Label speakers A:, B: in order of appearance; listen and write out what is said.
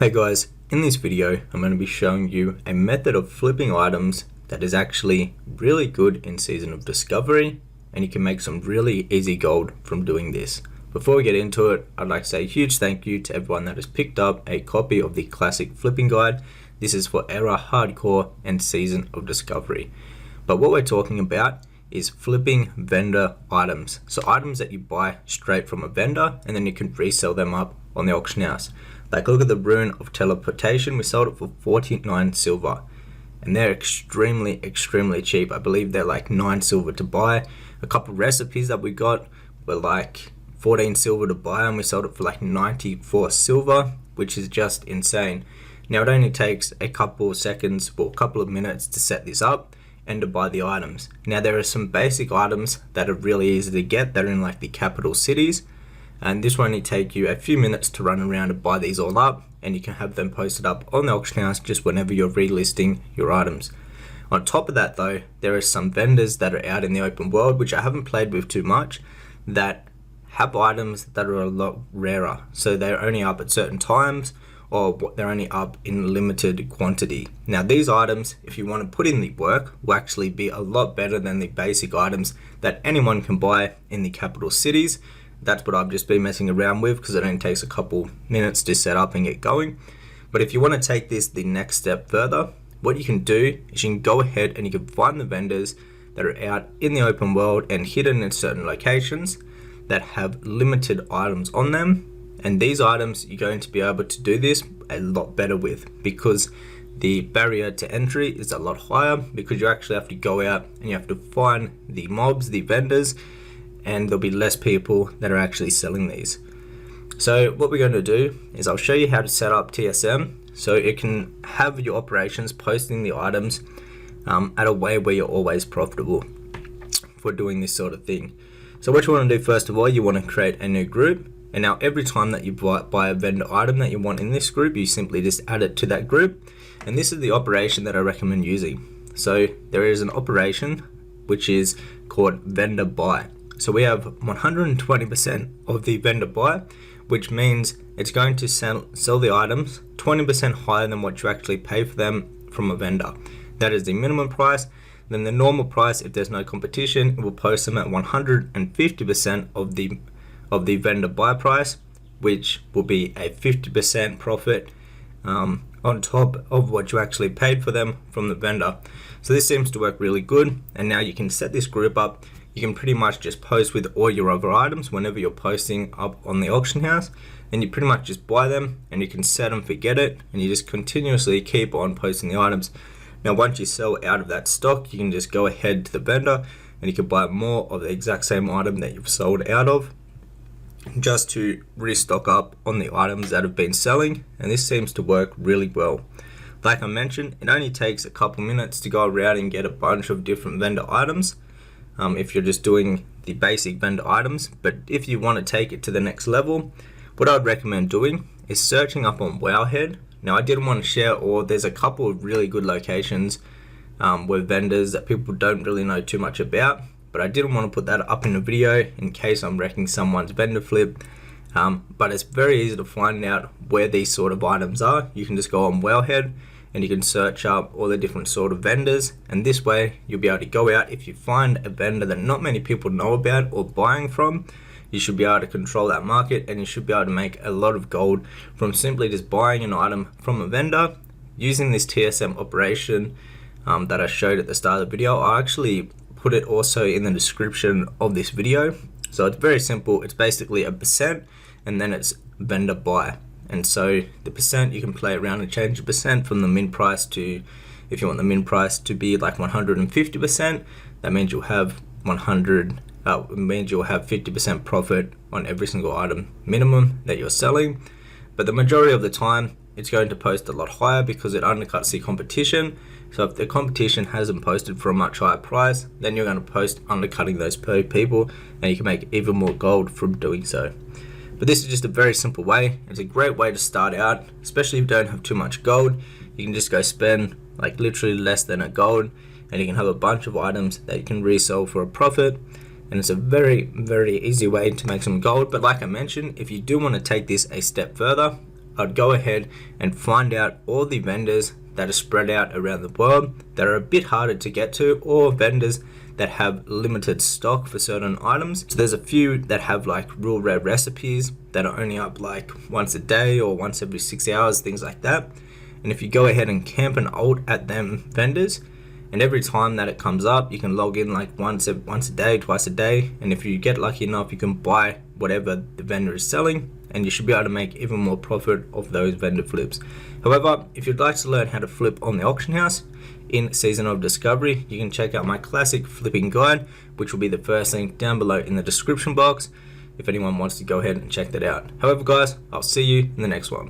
A: Hey guys, in this video I'm going to be showing you a method of flipping items that is actually really good in Season of Discovery, and you can make some really easy gold from doing this. Before we get into it, I'd like to say a huge thank you to everyone that has picked up a copy of the classic flipping guide. This is for Era, Hardcore and Season of Discovery. But what we're talking about is flipping vendor items. So items that you buy straight from a vendor and then you can resell them up on the auction house. Like, look at the rune of teleportation. We sold it for 49 silver, and they're extremely cheap. I believe they're like 9 silver to buy. A couple recipes that we got were like 14 silver to buy, and we sold it for like 94 silver, which is just insane. Now it only takes a couple of seconds or a couple of minutes to set this up and to buy the items. Now there are some basic items that are really easy to get that are in like the capital cities, and this will only take you a few minutes to run around and buy these all up, and you can have them posted up on the auction house just whenever you're relisting your items. On top of that though, there are some vendors that are out in the open world, which I haven't played with too much, that have items that are a lot rarer. So they're only up at certain times, or they're only up in limited quantity. Now these items, if you want to put in the work, will actually be a lot better than the basic items that anyone can buy in the capital cities. That's what I've just been messing around with because it only takes a couple minutes to set up and get going. But if you want to take this the next step further, what you can do is you can go ahead and you can find the vendors that are out in the open world and hidden in certain locations that have limited items on them. And these items you're going to be able to do this a lot better with, because the barrier to entry is a lot higher, because you actually have to go out and you have to find the mobs, the vendors, and there'll be less people that are actually selling these. So what we're going to do is I'll show you how to set up TSM so it can have your operations posting the items at a way where you're always profitable for doing this sort of thing. So what you want to do, first of all, you want to create a new group, and now every time that you buy a vendor item that you want in this group, you simply just add it to that group. And this is the operation that I recommend using. So there is an operation which is called vendor buy. So we have 120% of the vendor buy, which means it's going to sell the items 20% higher than what you actually pay for them from a vendor. That is the minimum price. Then the normal price, if there's no competition, it will post them at 150% of the vendor buy price, which will be a 50% profit on top of what you actually paid for them from the vendor. So this seems to work really good. And now you can set this group up. You can pretty much just post with all your other items whenever you're posting up on the auction house, and you pretty much just buy them and you can set and forget it, and you just continuously keep on posting the items. Now once you sell out of that stock, you can just go ahead to the vendor and you can buy more of the exact same item that you've sold out of, just to restock up on the items that have been selling. And this seems to work really well. Like I mentioned, it only takes a couple minutes to go around and get a bunch of different vendor items if you're just doing the basic vendor items. But if you want to take it to the next level, what I'd recommend doing is searching up on Wowhead. Now I didn't want to share all, there's a couple of really good locations with vendors that people don't really know too much about, but I didn't want to put that up in a video in case I'm wrecking someone's vendor flip. But it's very easy to find out where these sort of items are. You can just go on Wowhead and you can search up all the different sort of vendors, and this way you'll be able to go out. If you find a vendor that not many people know about or buying from, you should be able to control that market, and you should be able to make a lot of gold from simply just buying an item from a vendor using this TSM operation that I showed at the start of the video. I'll actually put it also in the description of this video. So it's very simple. It's basically a percent and then it's vendor buy. And so the percent, you can play around and change the percent from the min price to, if you want the min price to be like 150%, that means you'll have 50% profit on every single item minimum that you're selling. But the majority of the time it's going to post a lot higher because it undercuts the competition. So if the competition hasn't posted for a much higher price, then you're going to post undercutting those people, and you can make even more gold from doing so. But this is just a very simple way. It's a great way to start out, especially if you don't have too much gold. You can just go spend like literally less than a gold, and you can have a bunch of items that you can resell for a profit. And it's a very easy way to make some gold. But like I mentioned, if you do want to take this a step further, I'd go ahead and find out all the vendors that are spread out around the world that are a bit harder to get to, or vendors that have limited stock for certain items. So there's a few that have like real rare recipes that are only up like once a day or once every 6 hours, things like that. And if you go ahead and camp and ult at them vendors, and every time that it comes up, you can log in like once a day, twice a day, and if you get lucky enough, you can buy whatever the vendor is selling, and you should be able to make even more profit of those vendor flips. However, if you'd like to learn how to flip on the auction house in Season of Discovery, you can check out my classic flipping guide, which will be the first link down below in the description box if anyone wants to go ahead and check that out. However guys, I'll see you in the next one.